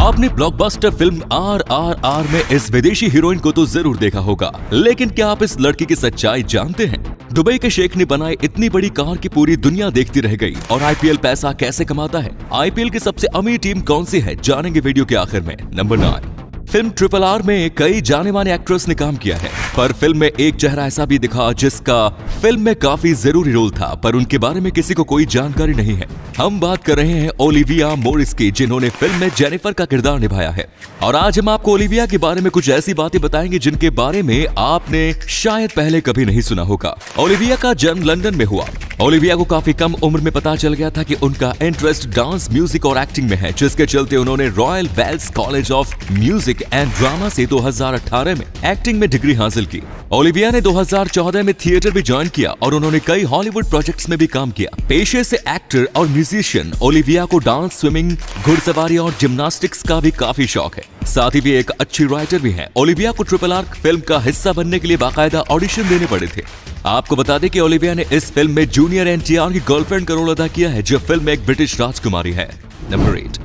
आपने blockbuster film RRR में इस विदेशी हीरोइन को तो जरूर देखा होगा, लेकिन क्या आप इस लड़की की सच्चाई जानते हैं? दुबई के शेख ने बनाई इतनी बड़ी कार की पूरी दुनिया देखती रह गई। और IPL पैसा कैसे कमाता है? IPL की सबसे अमीर टीम कौन सी है, जानेंगे वीडियो के आखिर में। नंबर 9। फिल्म RRR में कई जाने माने एक्ट्रेस ने काम किया है, पर फिल्म में एक चेहरा ऐसा भी दिखा जिसका फिल्म में काफी जरूरी रोल था, पर उनके बारे में किसी को कोई जानकारी नहीं है। हम बात कर रहे हैं ओलिविया मोरिस की, जिन्होंने फिल्म में जेनिफर का किरदार निभाया है। और आज हम आपको ओलिविया के बारे में कुछ ऐसी बातें बताएंगे जिनके बारे में आपने शायद पहले कभी नहीं सुना होगा। ओलिविया का जन्म लंदन में हुआ। ओलिविया को काफी कम उम्र में पता चल गया था कि उनका इंटरेस्ट डांस, म्यूजिक और एक्टिंग में है, जिसके चलते उन्होंने Royal Welsh College of Music and Drama से 2018 में एक्टिंग में डिग्री हासिल की। ओलिविया ने 2014 में थिएटर भी ज्वाइन किया और उन्होंने कई हॉलीवुड प्रोजेक्ट्स में भी काम किया। पेशे से एक्टर और म्यूजिशियन, ओलिविया को डांस, स्विमिंग, घुड़सवारी और जिम्नास्टिक्स का भी काफी शौक है। साथ ही वे एक अच्छी राइटर भी हैं। ओलिविया को RRR फिल्म का हिस्सा बनने के लिए बाकायदा ऑडिशन देने पड़े थे। आपको बता दें कि ओलिविया ने इस फिल्म में जूनियर NTR की गर्लफ्रेंड का रोल अदा किया है, जो फिल्म में एक ब्रिटिश राजकुमारी है। नंबर 8।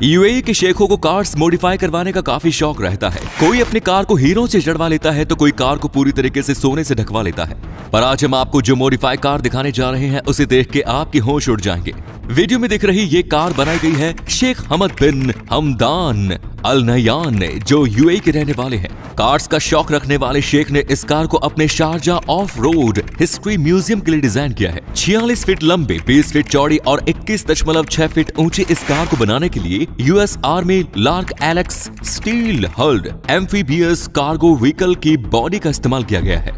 UAE के शेखों को कार्स मॉडिफाई करवाने का काफी शौक रहता है। कोई अपनी कार को हीरो से चढ़वा लेता है तो कोई कार को पूरी तरीके से सोने से ढकवा लेता है। पर आज हम आपको जो मॉडिफाई कार दिखाने जा रहे हैं, उसे देख के आपके होश उड़ जाएंगे। वीडियो में दिख रही ये कार बनाई गई है शेख हमद बिन हमदान अल नहयान ने, जो UAE के रहने वाले हैं। कार्स का शौक रखने वाले शेख ने इस कार को अपने Sharjah of road history museum के लिए डिजाइन किया है। 46 फीट लंबे, 20 फीट चौड़ी और 21.6 फीट ऊंची इस कार को बनाने के लिए US army lark Alex steel hulled amphibious cargo vehicle की बॉडी का इस्तेमाल किया गया है।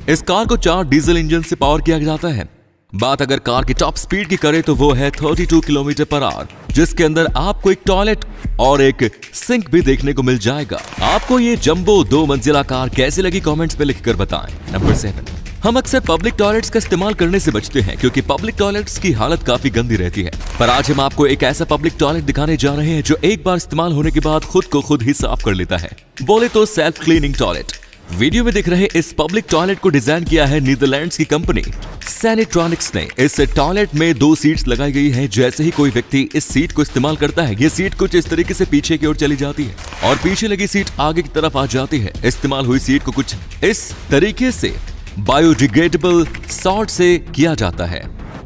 इस कार को 4 डीजल इंजन से पावर किया जाता है। बात अगर कार की टॉप स्पीड की करें तो वो है 32 किलोमीटर/आवर, जिसके अंदर आपको एक टॉयलेट और एक सिंक भी देखने को मिल जाएगा। आपको ये जंबो 2 मंजिला कार कैसी लगी, कमेंट्स में लिखकर बताएं। नंबर 7। हम अक्सर पब्लिक टॉयलेट्स का इस्तेमाल करने से बचते हैं क्योंकि पब्लिक टॉयलेट्स की हालत काफी गंदी रहती है। पर आज हम आपको एक ऐसा पब्लिक टॉयलेट दिखाने जा रहे हैं जो एक बार इस्तेमाल होने के बाद खुद को खुद ही साफ कर लेता है। बोले तो सेल्फ क्लीनिंग टॉयलेट। वीडियो में दिख रहे इस पब्लिक टॉयलेट को डिजाइन किया है नीदरलैंड्स की कंपनी सैनिट्रॉनिक्स ने। इस टॉयलेट में 2 सीट्स लगाई गई है। जैसे ही कोई व्यक्ति इस सीट को इस्तेमाल करता है, ये सीट कुछ इस तरीके से पीछे की ओर चली जाती है और पीछे लगी सीट आगे की तरफ आ जाती है। इस्तेमाल हुई सीट को कुछ इस तरीके से बायोडिग्रेडेबल सॉर्ट से किया जाता है।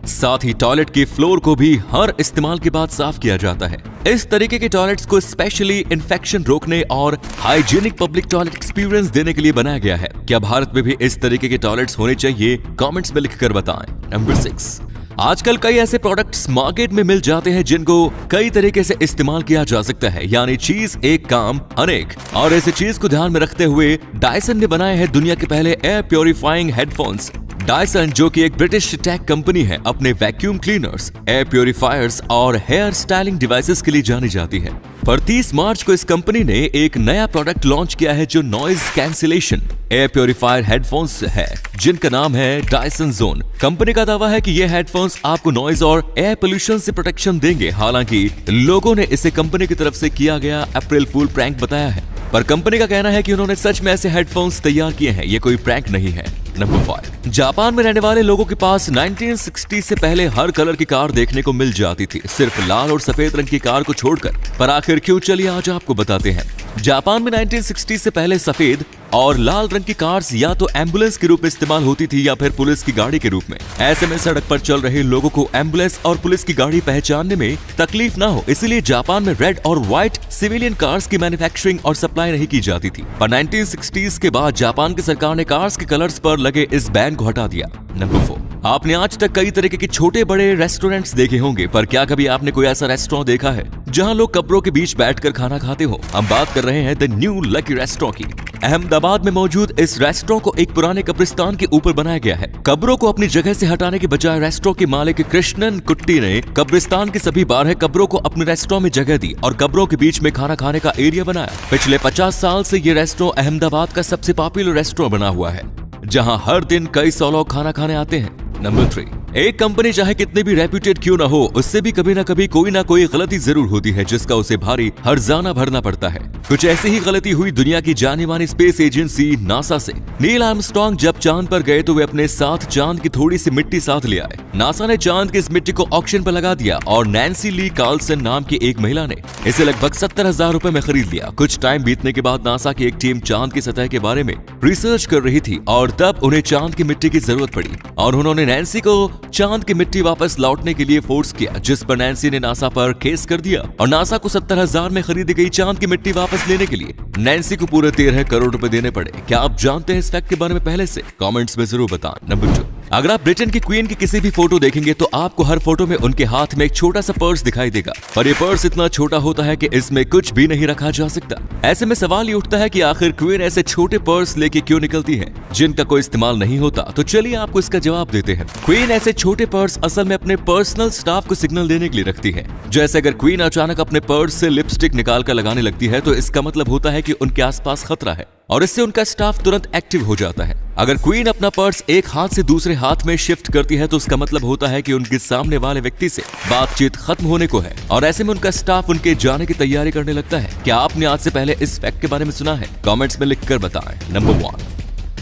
साथ ही टॉयलेट के फ्लोर को भी हर इस्तेमाल के बाद साफ किया जाता है। इस तरीके के टॉयलेट्स को स्पेशली इन्फेक्शन रोकने और हाइजीनिक पब्लिक टॉयलेट एक्सपीरियंस देने के लिए बनाया गया है। क्या भारत में भी इस तरीके के टॉयलेट्स होने चाहिए? कमेंट्स में लिखकर बताएं। नंबर 6। आजकल कई ऐसे प्रोडक्ट्स मार्केट में मिल जाते हैं जिनको कई तरीके से इस्तेमाल किया जा सकता है, यानी चीज एक काम अनेक। और इस चीज को ध्यान में रखते हुए डायसन ने बनाए हैं दुनिया के पहले एयर प्योरीफाइंग हेडफोन्स। डायसन, जो कि एक ब्रिटिश टेक कंपनी है, अपने वैक्यूम क्लीनर्स, एयर प्योरीफायर्स और हेयर स्टाइलिंग डिवाइसेस के लिए जानी जाती है। पर 30 मार्च को इस कंपनी ने एक नया प्रोडक्ट लॉन्च किया है जो noise cancellation air purifier headphones है, जिनका नाम है डायसन जोन। कंपनी का दावा है कि ये हेडफोन्स आपको नॉइज और एयर पोल्यूशन से प्रोटेक्शन देंगे। हालांकि लोगों ने इसे कंपनी की तरफ से किया गया अप्रैल फूल प्रैंक बताया है, पर कंपनी का कहना है कि उन्होंने सच में ऐसे हेडफोन्स तैयार किए हैं, ये कोई प्रैंक नहीं है। नंबर 5। जापान में रहने वाले लोगों के पास 1960 से पहले हर कलर की कार देखने को मिल जाती थी, सिर्फ लाल और सफेद रंग की कार को छोड़कर। पर आखिर क्यों, चलिए आज आपको बताते हैं। जापान में 1960 से पहले सफेद और लाल रंग की कार्स या तो एम्बुलेंस के रूप में इस्तेमाल होती थी या फिर पुलिस की गाड़ी के रूप में। ऐसे में सड़क पर चल रहे लोगों को एम्बुलेंस और पुलिस की गाड़ी पहचानने में तकलीफ ना हो, इसलिए जापान में रेड और व्हाइट सिविलियन कार्स की मैन्युफैक्चरिंग और सप्लाई नहीं की जाती थी। पर 1960s के बाद जापान की सरकार ने कार्स के कलर्स पर लगे इस बैन को हटा दिया। नंबर 4। आपने आज तक कई तरीके के छोटे बड़े रेस्टोरेंट्स देखे होंगे, पर क्या कभी आपने कोई ऐसा रेस्टोरेंट देखा है जहां लोग कब्रों के बीच बैठकर खाना खाते हो? हम बात कर रहे हैं द न्यू लकी रेस्टोरेंट की। अहमदाबाद में मौजूद इस रेस्टोरेंट को एक पुराने कब्रिस्तान के ऊपर बनाया गया है। कब्रों को अपनी जगह से हटाने के बजाय रेस्टोरेंट के मालिक कृष्णन कुट्टी ने कब्रिस्तान की सभी 12 कब्रों को अपने रेस्टोरेंट में जगह दी और कब्रों के बीच में खाना खाने का एरिया बनाया। पिछले 50 साल से ये रेस्टोरेंट अहमदाबाद का सबसे पॉपुलर रेस्टोरेंट बना हुआ है, जहां हर दिन कई सौ लोग खाना खाने आते हैं। नंबर 3। एक कंपनी चाहे कितनी भी रेप्यूटेड क्यों ना हो, उससे भी कभी ना कभी कोई ना कोई गलती जरूर होती है जिसका उसे भारी हर्जाना भरना पड़ता है। कुछ ऐसी ही गलती हुई दुनिया की जानी मानी स्पेस एजेंसी नासा से। नील आर्मस्ट्रांग जब चांद पर गए तो वे अपने साथ चांद की थोड़ी सी मिट्टी साथ ले आए। नासा ने चांद की इस मिट्टी को ऑक्शन पर लगा दिया और नैन्सी ली कार्लसन नाम की एक महिला ने इसे लगभग 70,000 रुपए में खरीद लिया। कुछ टाइम बीतने के बाद नासा की एक टीम चांद की सतह के बारे में रिसर्च कर रही थी और तब उन्हें चांद की मिट्टी की जरूरत पड़ी और उन्होंने नैन्सी को चांद की मिट्टी वापस लौटने के लिए फोर्स किया, जिस पर नैन्सी ने नासा पर केस कर दिया और नासा को 70,000 में खरीदी गई चांद की मिट्टी वापस लेने के लिए नैन्सी को पूरे 13 करोड़ रुपए देने पड़े। क्या आप जानते हैं इस फैक्ट के बारे में पहले से? कमेंट्स में जरूर बताएं। नंबर 2, अगर आप ब्रिटेन की क्वीन की किसी भी फोटो देखेंगे तो आपको हर फोटो में उनके हाथ में एक छोटा सा पर्स दिखाई देगा, और ये पर्स इतना छोटा होता है कि इसमें कुछ भी नहीं रखा जा सकता। ऐसे में सवाल ये उठता है कि आखिर क्वीन ऐसे छोटे पर्स लेके क्यों निकलती है जिनका कोई इस्तेमाल नहीं होता? तो चलिए आपको इसका जवाब देते हैं। क्वीन ऐसे छोटे पर्स असल में अपने पर्सनल स्टाफ को सिग्नल देने के लिए रखती है। जैसे अगर क्वीन अचानक अपने पर्स से लिपस्टिक निकाल कर लगाने लगती है तो इसका मतलब होता है कि उनके आसपास खतरा है और इससे उनका स्टाफ तुरंत एक्टिव हो जाता है। अगर क्वीन अपना पर्स एक हाथ से दूसरे हाथ में शिफ्ट करती है तो उसका मतलब होता है कि उनके सामने वाले व्यक्ति से बातचीत खत्म होने को है और ऐसे में उनका स्टाफ उनके जाने की तैयारी करने लगता है। क्या आपने आज से पहले इस फैक्ट के बारे में सुना है? कमेंट्स में लिखकर बताएं। नंबर 1,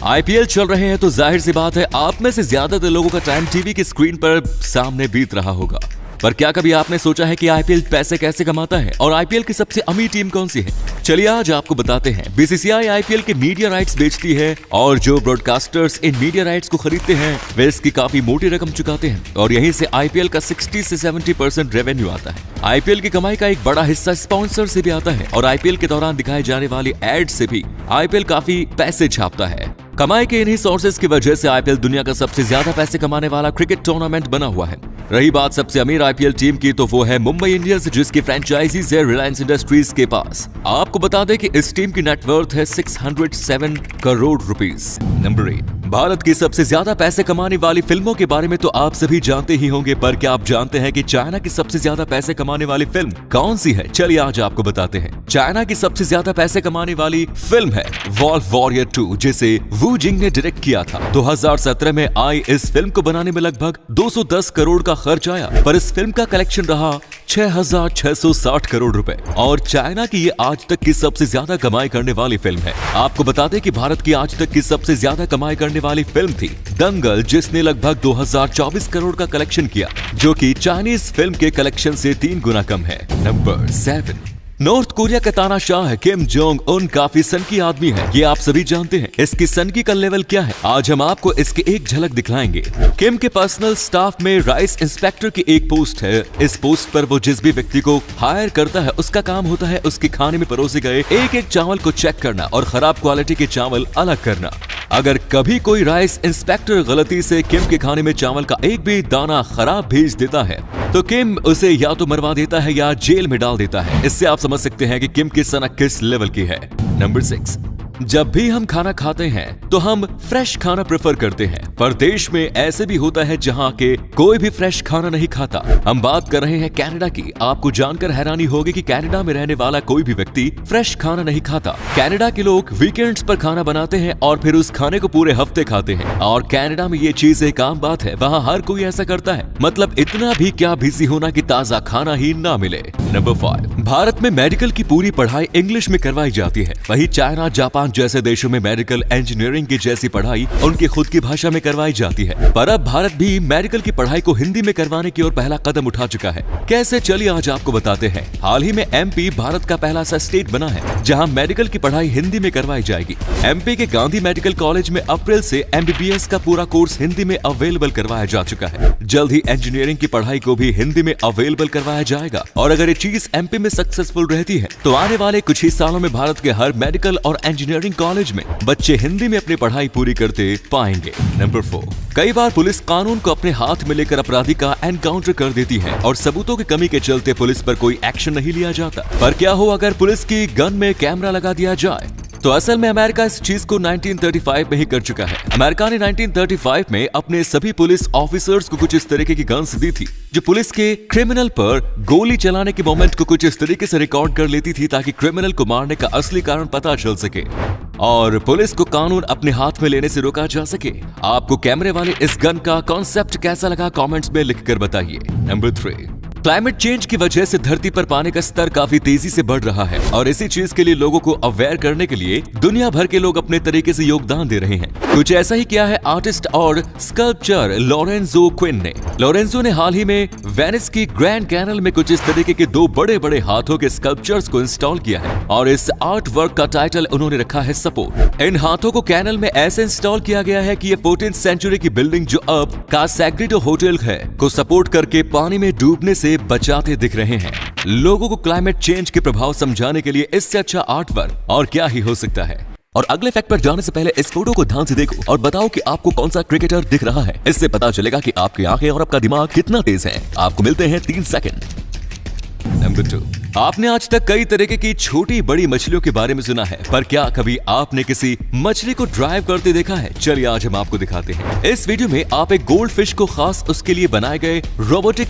आईपीएल चल रहे हैं तो जाहिर सी बात है आप में से ज्यादातर लोगों का टाइम टीवी की स्क्रीन पर सामने बीत रहा होगा। पर क्या कभी आपने सोचा है कि आईपीएल पैसे कैसे कमाता है और आईपीएल की सबसे अमीर टीम कौन सी है? चलिए आज आपको बताते हैं। बीसीसीआई आईपीएल के मीडिया राइट्स बेचती है और जो ब्रॉडकास्टर्स इन मीडिया राइट्स को खरीदते हैं वे इसकी काफी मोटी रकम चुकाते हैं और यहीं से आईपीएल का 60 से 70% रेवेन्यू आता है। आईपीएल की कमाई का एक बड़ा हिस्सा स्पॉन्सर से भी आता है और आईपीएल के दौरान दिखाए जाने वाली एड से भी आईपीएल काफी पैसे छापता है। कमाई के इन्हीं सोर्सेज की वजह से आईपीएल दुनिया का सबसे ज्यादा पैसे कमाने वाला क्रिकेट टूर्नामेंट बना हुआ है। रही बात सबसे अमीर आईपीएल टीम की तो वो है मुंबई इंडियंस, जिसकी फ्रेंचाइजीज है रिलायंस इंडस्ट्रीज के पास। आपको बता दें कि इस टीम की नेटवर्थ है 607 करोड़ रुपीस। नंबर 8, भारत की सबसे ज्यादा पैसे कमाने वाली फिल्मों के बारे में तो आप सभी जानते ही होंगे, पर क्या आप जानते हैं कि चाइना की सबसे ज्यादा पैसे कमाने वाली फिल्म कौन सी है? चलिए आज आपको बताते हैं। चाइना की सबसे ज्यादा पैसे कमाने वाली फिल्म है वॉल्फ वॉरियर 2, जिसे वू जिंग ने डायरेक्ट किया था। 2017 में आई इस फिल्म को बनाने में लगभग 210 करोड़ का खर्च आया, पर इस फिल्म का कलेक्शन रहा 6,660 करोड़ रुपए और चाइना की ये आज तक की सबसे ज्यादा कमाई करने वाली फिल्म है। आपको बता दें कि भारत की आज तक की सबसे ज्यादा कमाई करने वाली फिल्म थी दंगल, जिसने लगभग 2024 करोड़ का कलेक्शन किया, जो कि चाइनीज फिल्म के कलेक्शन से 3 गुना कम है। नंबर 7, नॉर्थ कोरिया का तानाशाह किम जोंग उन काफी सनकी आदमी है, ये आप सभी जानते हैं। इसकी सनकी का लेवल क्या है आज हम आपको इसकी एक झलक दिखलाएंगे। किम के पर्सनल स्टाफ में राइस इंस्पेक्टर की एक पोस्ट है। इस पोस्ट पर वो जिस भी व्यक्ति को हायर करता है उसका काम होता है उसके खाने में परोसे गए एक एक चावल को चेक करना और खराब क्वालिटी के चावल अलग करना। अगर कभी कोई राइस इंस्पेक्टर गलती से किम के खाने में चावल का एक भी दाना खराब भेज देता है तो किम उसे या तो मरवा देता है या जेल में डाल देता है। इससे आप समझ सकते हैं कि किम की सनक किस लेवल की है। नंबर 6, जब भी हम खाना खाते हैं तो हम फ्रेश खाना प्रेफर करते हैं, पर देश में ऐसे भी होता है जहां के कोई भी फ्रेश खाना नहीं खाता। हम बात कर रहे हैं कनाडा की। आपको जानकर हैरानी होगी कि कनाडा में रहने वाला कोई भी व्यक्ति फ्रेश खाना नहीं खाता। कनाडा के लोग वीकेंड्स पर खाना बनाते हैं और फिर उस खाने को पूरे हफ्ते खाते हैं और कनाडा में ये चीज एक आम बात है, वहाँ हर कोई ऐसा करता है। मतलब इतना भी क्या बिजी होना कि ताजा खाना ही ना मिले। नंबर 5, भारत में मेडिकल की पूरी पढ़ाई इंग्लिश में करवाई जाती है, वही चाइना जापान जैसे देशों में मेडिकल इंजीनियरिंग की जैसी पढ़ाई उनकी खुद की भाषा में करवाई जाती है। पर अब भारत भी मेडिकल की पढ़ाई को हिंदी में करवाने की ओर पहला कदम उठा चुका है। कैसे? चलिए आज आपको बताते हैं। हाल ही में एमपी भारत का पहला सा स्टेट बना है जहां मेडिकल की पढ़ाई हिंदी में करवाई जाएगी। एमपी के गांधी मेडिकल कॉलेज में अप्रैल से एमबीबीएस का पूरा कोर्स हिंदी में अवेलेबल करवाया जा चुका है। जल्द ही इंजीनियरिंग की पढ़ाई को भी हिंदी में अवेलेबल करवाया जाएगा और अगर ये चीज एमपी में सक्सेसफुल रहती है तो आने वाले कुछ ही सालों में भारत के हर मेडिकल और इंजीनियरिंग कॉलेज में बच्चे हिंदी में अपनी पढ़ाई पूरी करते पाएंगे। नंबर 4, कई बार पुलिस कानून को अपने हाथ में लेकर अपराधी का एनकाउंटर कर देती है और सबूतों की कमी के चलते पुलिस पर कोई एक्शन नहीं लिया जाता। पर क्या हो अगर पुलिस की गन में कैमरा लगा दिया जाए? तो असल में अमेरिका इस चीज को 1935 में ही कर चुका है। अमेरिका ने 1935 में अपने सभी पुलिस ऑफिसर्स को कुछ इस तरीके की गन्स दी थी जो पुलिस के क्रिमिनल पर गोली चलाने के मोमेंट को कुछ इस तरीके से रिकॉर्ड कर लेती थी ताकि क्रिमिनल को मारने का असली कारण पता चल सके। और पुलिस को कानून अपने हाथ में लेने से रोका जा सके। आपको कैमरे वाले इस गन का कॉन्सेप्ट कैसा लगा कमेंट्स में लिखकर बताइए। नंबर 3, क्लाइमेट चेंज की वजह से धरती पर पानी का स्तर काफी तेजी से बढ़ रहा है और इसी चीज के लिए लोगों को अवेयर करने के लिए दुनिया भर के लोग अपने तरीके से योगदान दे रहे हैं। कुछ ऐसा ही किया है आर्टिस्ट और स्कल्पचर लोरेंजो क्विन ने। लोरेंजो ने हाल ही में वेनिस की ग्रैंड कैनल में कुछ इस तरीके के 2 बड़े बड़े हाथों के स्कल्पचर्स को इंस्टॉल किया है और इस आर्ट वर्क का टाइटल उन्होंने रखा है सपोर्ट। इन हाथों को कैनल में ऐसे इंस्टॉल किया गया है कि ये 14th सेंचुरी की बिल्डिंग जो अब कासाग्रेडो होटल है को सपोर्ट करके पानी में डूबने से बचाते दिख रहे हैं। लोगों को क्लाइमेट चेंज के प्रभाव समझाने के लिए इससे अच्छा आर्ट वर्क और क्या ही हो सकता है। और अगले फैक्ट पर जाने से पहले इस फोटो को ध्यान से देखो और बताओ कि आपको कौन सा क्रिकेटर दिख रहा है। इससे पता चलेगा कि आपकी आंखें और आपका दिमाग कितना तेज है। आपको मिलते हैं 3 सेकंड। नंबर 2, आपने आज तक कई तरीके की छोटी बड़ी मछलियों के बारे में सुना है, पर क्या कभी आपने किसी मछली को ड्राइव करते देखा है? चलिए आज हम आपको दिखाते हैं। इस वीडियो में आप एक गोल्ड फिश को खास उसके लिए बनाए गए रोबोटिक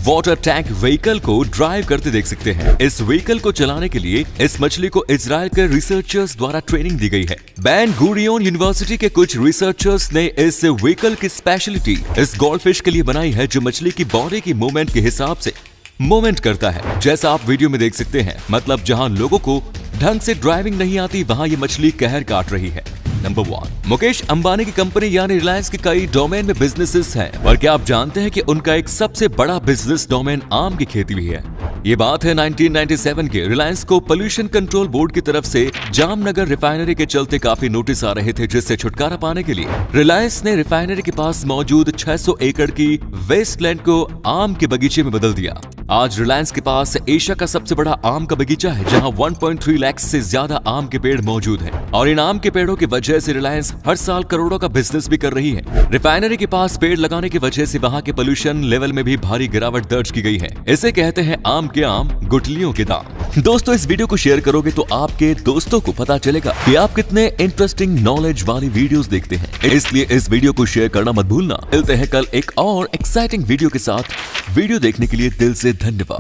वाटर टैंक व्हीकल को ड्राइव करते देख सकते हैं। इस व्हीकल को चलाने के लिए इस मछली को इजराइल के रिसर्चर्स द्वारा ट्रेनिंग दी गई है। बेन गुरियोन यूनिवर्सिटी के कुछ रिसर्चर्स ने इस व्हीकल की स्पेशलिटी इस गोल्डफिश के लिए बनाई है जो मछली की बॉडी की मूवमेंट के हिसाब से मूवमेंट करता है, जैसा आप वीडियो में देख सकते हैं। मतलब जहां लोगों को ढंग से ड्राइविंग नहीं आती वहां ये मछली कहर काट रही है। नंबर 1, मुकेश अंबानी की कंपनी यानी रिलायंस के कई डोमेन में बिजनेसेस हैं, और क्या आप जानते हैं कि उनका एक सबसे बड़ा बिजनेस डोमेन आम की खेती भी है। ये बात है 1997 के रिलायंस को पोल्यूशन कंट्रोल बोर्ड की तरफ से जामनगर रिफाइनरी के चलते काफी नोटिस आ रहे थे, जिससे छुटकारा पाने के लिए रिलायंस ने रिफाइनरी के पास मौजूद 600 एकड़ की वेस्टलैंड को आम के बगीचे में बदल दिया। आज रिलायंस के पास एशिया का सबसे बड़ा आम का बगीचा है, जहां 1.3 लाख से ज्यादा आम के पेड़ मौजूद हैं। और इन आम के पेड़ों की वजह से रिलायंस हर साल करोड़ों का बिजनेस भी कर रही है। रिफाइनरी के पास पेड़ लगाने की वजह से वहां के पोल्यूशन लेवल में भी भारी गिरावट दर्ज की गई है। इसे कहते हैं आम के आम गुठलियों के दाम। दोस्तों, इस वीडियो को शेयर करोगे तो आपके दोस्तों को पता चलेगा कि आप कितने इंटरेस्टिंग नॉलेज वाली वीडियोस देखते हैं, इसलिए इस वीडियो को शेयर करना मत भूलना। मिलते हैं कल एक और एक्साइटिंग वीडियो के साथ। वीडियो देखने के लिए दिल से धन्यवाद।